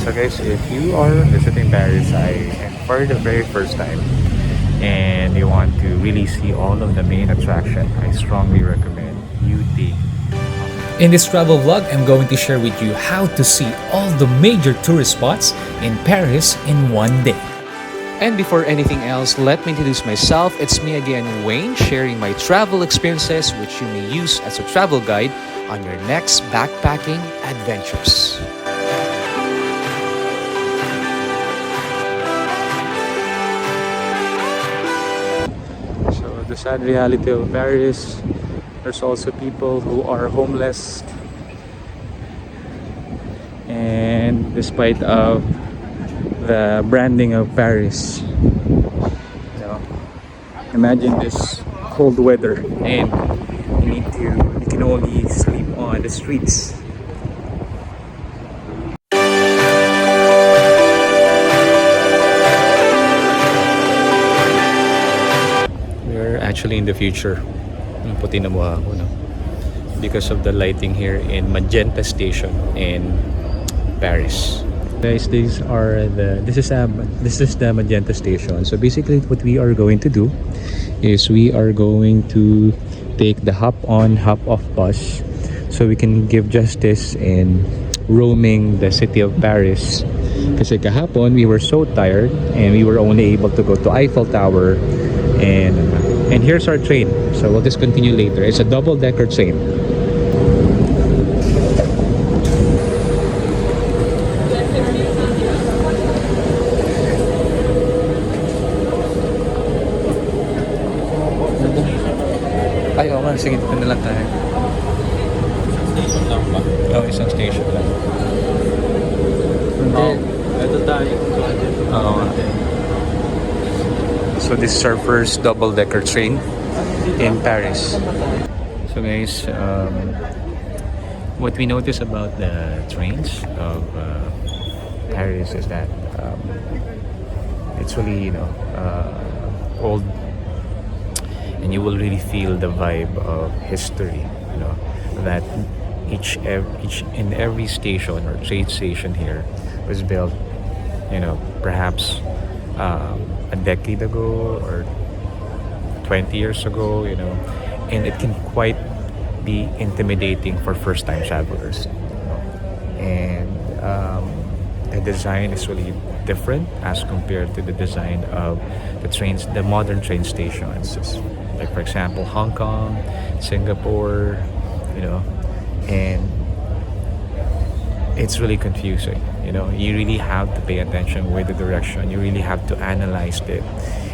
So guys, if you are visiting Paris and for the very first time and you want to really see all of the main attraction, I strongly recommend you take. In this travel vlog, I'm going to share with you how to see all the major tourist spots in Paris in one day. And before anything else, let me introduce myself. It's me again, Wayne, sharing my travel experiences which you may use as a travel guide on your next backpacking adventures. So the sad reality of Paris, there's also people who are homeless, and despite of the branding of Paris, you know, imagine this cold weather and you can only sleep on the streets. We're actually in the future. Ang puti na mukha ko, no? Because of the lighting here in Magenta Station in Paris. Guys, this is the Magenta Station. So basically what we are going to do is we are going to take the hop on hop off bus so we can give justice in roaming the city of Paris. Kasi kahapon we were so tired and we were only able to go to Eiffel Tower, and here's our train. So we'll just continue later. It's a double-decker train. Ay, oo nga. Sige, dito na lang tayo. Station lang ba? Oo, isang station lang. Oo. Ito tayo. Oo nga. So this is our first double-decker train in Paris. So guys, what we notice about the trains of Paris is that it's really, old, and you will really feel the vibe of history, that each in every station or train station here was built, perhaps a decade ago or 20 years ago, and it can quite be intimidating for first-time travelers, and the design is really different as compared to the design of the modern train stations, like for example Hong Kong, Singapore, and it's really confusing. You really have to pay attention with the direction. You really have to analyze it,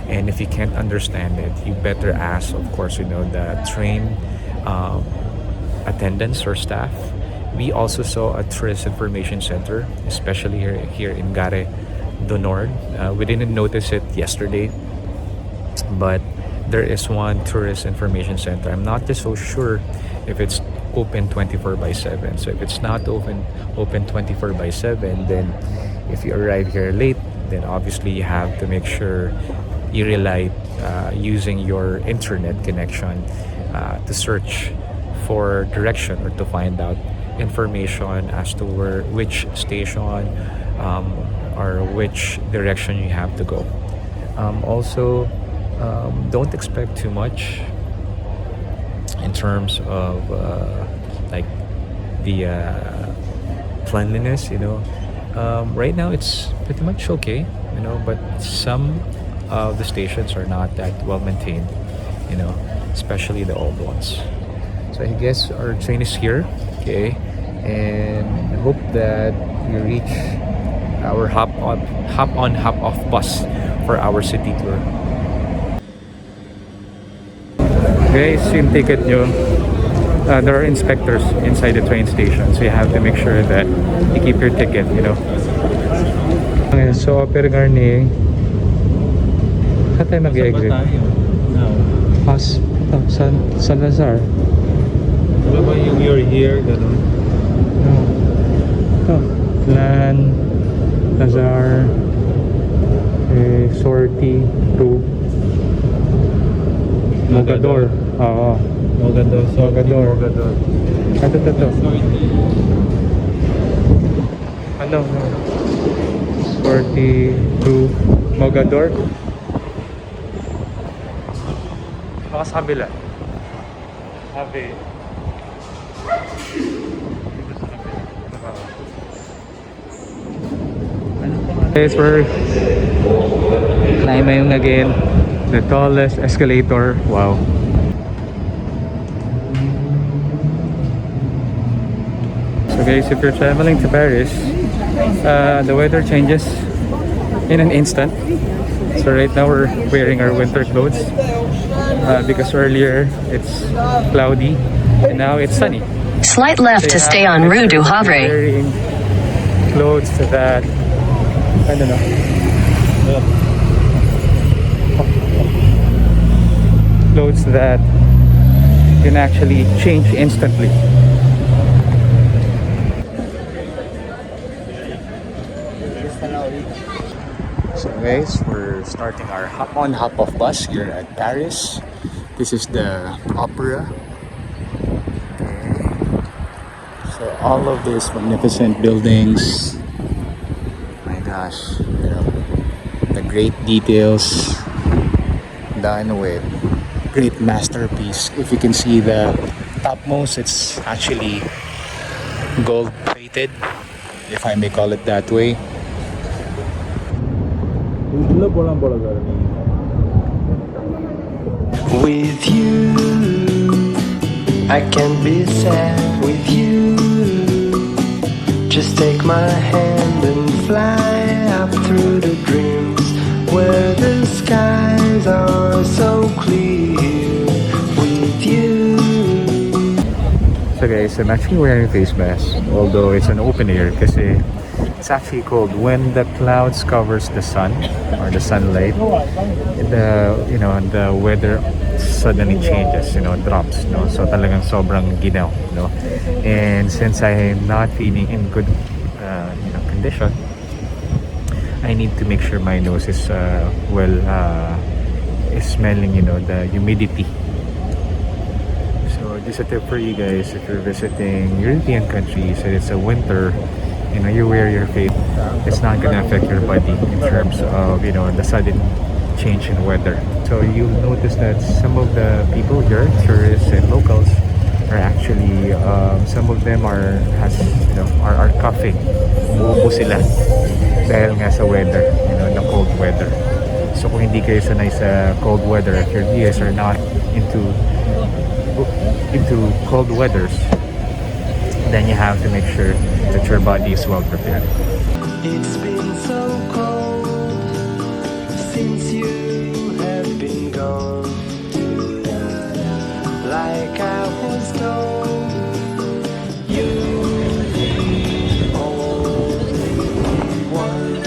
and if you can't understand it, you better ask, of course, the train attendants or staff. We also saw a tourist information center, especially here in Gare du Nord. We didn't notice it yesterday, but there is one tourist information center. I'm not just so sure if it's open 24/7. So if it's not open 24/7, then if you arrive here late, then obviously you have to make sure you rely using your internet connection to search for direction or to find out information as to which station or which direction you have to go. Also, don't expect too much in terms of like the cleanliness. Right now it's pretty much okay, but some of the stations are not that well maintained, especially the old ones. So I guess our train is here, okay, and I hope that we reach our hop on hop off bus for our city tour. Guys, yung ticket nyo, there are inspectors inside the train station, so you have to make sure that you keep your ticket. So Upper Garni, saan tayo mag-exit? San Lazar. Ano ba yung you're here, gano'n? Lan Lazar, sortie to Mogador. Oo. Mogador. Ito. lang. 42 Mogador. Baka sa kabila. Sabi. Guys, we're climbing again the tallest escalator. Wow. So guys, if you're traveling to Paris, the weather changes in an instant. So right now we're wearing our winter clothes because earlier it's cloudy and now it's sunny. Slight left to stay on Rue du Havre. Wearing clothes that I don't know. Clothes that can actually change instantly. So guys, we're starting our hop-on hop-off bus here at Paris. This is the Opera. So all of these magnificent buildings. My gosh, you know, the great details done with great masterpiece. If you can see the topmost, it's actually gold plated, if I may call it that way. With you, I can be sad with you. Just take my hand and fly up through the dreams where the skies are so clear. With you. So guys, I'm actually wearing a face mask, although it's an open air kasi it's actually cold. When the clouds covers the sun or the sunlight, the weather suddenly changes, drops, so talagang sobrang ginaw, and since I'm not feeling in good condition, I need to make sure my nose is is smelling, the humidity. So just a tip for you guys, if you're visiting European countries and it's a winter, you wear your face, it's not gonna affect your body in terms of the sudden change in weather. So you'll notice that some of the people here, tourists and locals, are actually some of them are coughing. Umuubo sila dahil nga sa weather, the cold weather. So kung hindi kayo sanay sa cold weather, if your ears are not into cold weathers, then you have to make sure that your body is well prepared. It's been so cold since you have been gone. Like I was told, you're the only one.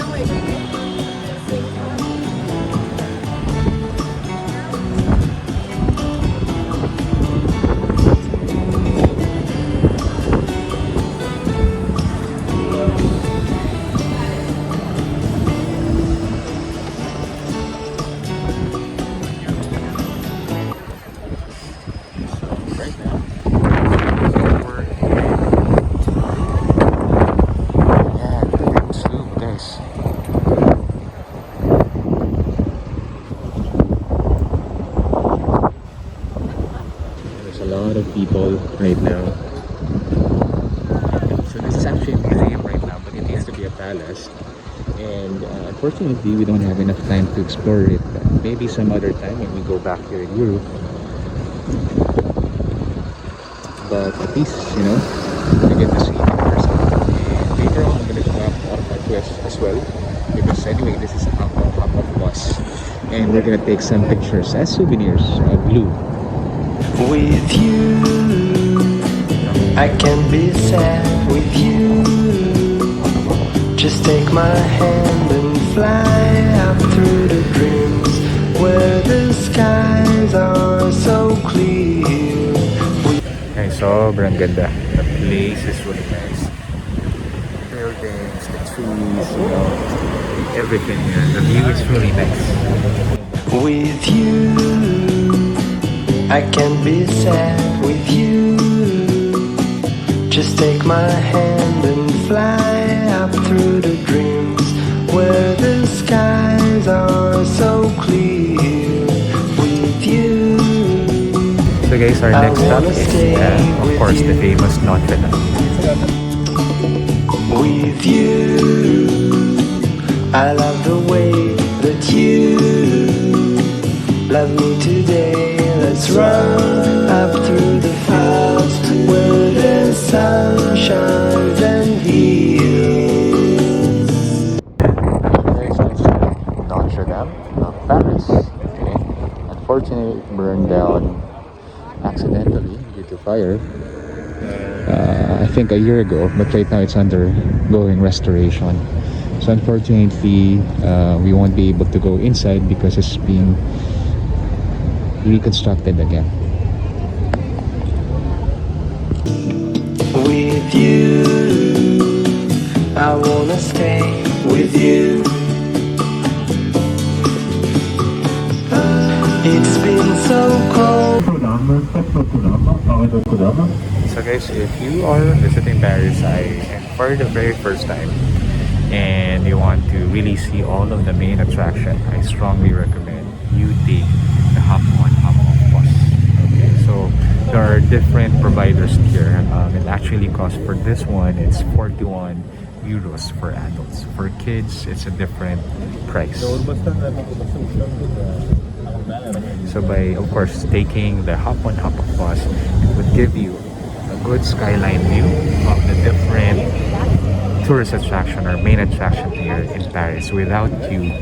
People right now. So this is actually a museum right now, but it used to be a palace, and unfortunately we don't have enough time to explore it. Maybe some other time when we go back here in Europe, but at least we get to see it in person. And later on I'm going to go up our quest as well, because anyway this is a hop-off bus, and we're going to take some pictures as souvenirs of Blue. With you, I can be sad with you. Just take my hand and fly up through the dreams where the skies are so clear. Ay, sobrang ganda. The place is really nice. Buildings, the trees, everything here. The view is really nice. With you, I can be sad with you. Just take my hand and fly up through the dreams where the skies are so clear with you. So guys, our next stop is, of course, the famous Notre Dame. With you, I love the way that you love me today. Let's run up through the clouds where the sun shines and heals. Notre Dame of Paris. Okay. Unfortunately, it burned down accidentally due to fire. I think a year ago, but right now it's undergoing restoration. So unfortunately, we won't be able to go inside because it's being reconstructed again. With you, I wanna stay with you. It's been so cold. So guys, if you are visiting Paris and for the very first time and you want to really see all of the main attraction, I strongly recommend you take the hop on hop off bus. Okay, so there are different providers here. It actually costs, for this one, it's 41 euros for adults. For kids, it's a different price. So by, of course, taking the hop on hop off bus, it would give you a good skyline view of the different tourist attraction or main attraction here in Paris without you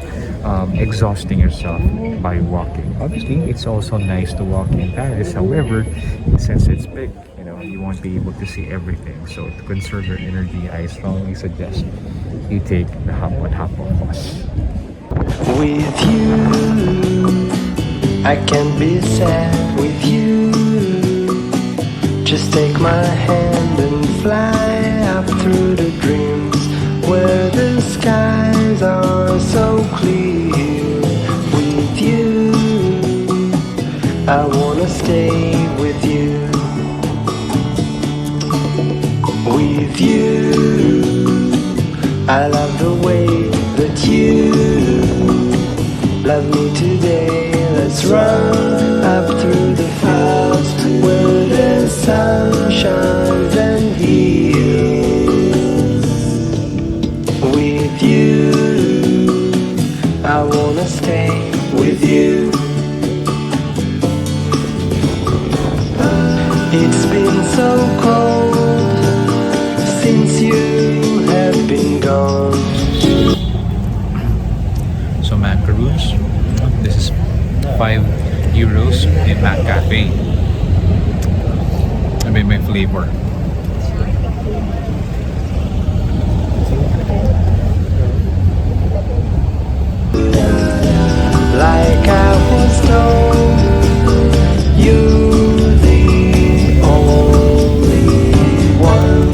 exhausting yourself by walking. Obviously, it's also nice to walk in Paris. However, since it's big, you won't be able to see everything. So to conserve your energy, I strongly suggest you take the hop on hop off bus. With you, I can't be sad with you. Just take my hand and fly up through the dreams where the skies are so clear. With you, I wanna stay with you. With you, I love the way that you love me today. Let's run up through the clouds where the sun shines and heals. With you, I wanna stay with you. It's been so cold since you have been gone. So macaroons, this is 5 euros in Mac Cafe. I made my flavor. Like I was told, you're the only one.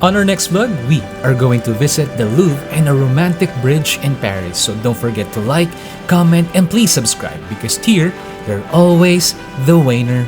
On our next vlog, we are going to visit the Louvre and a romantic bridge in Paris. So don't forget to like, comment, and please subscribe because here, you're always the winner.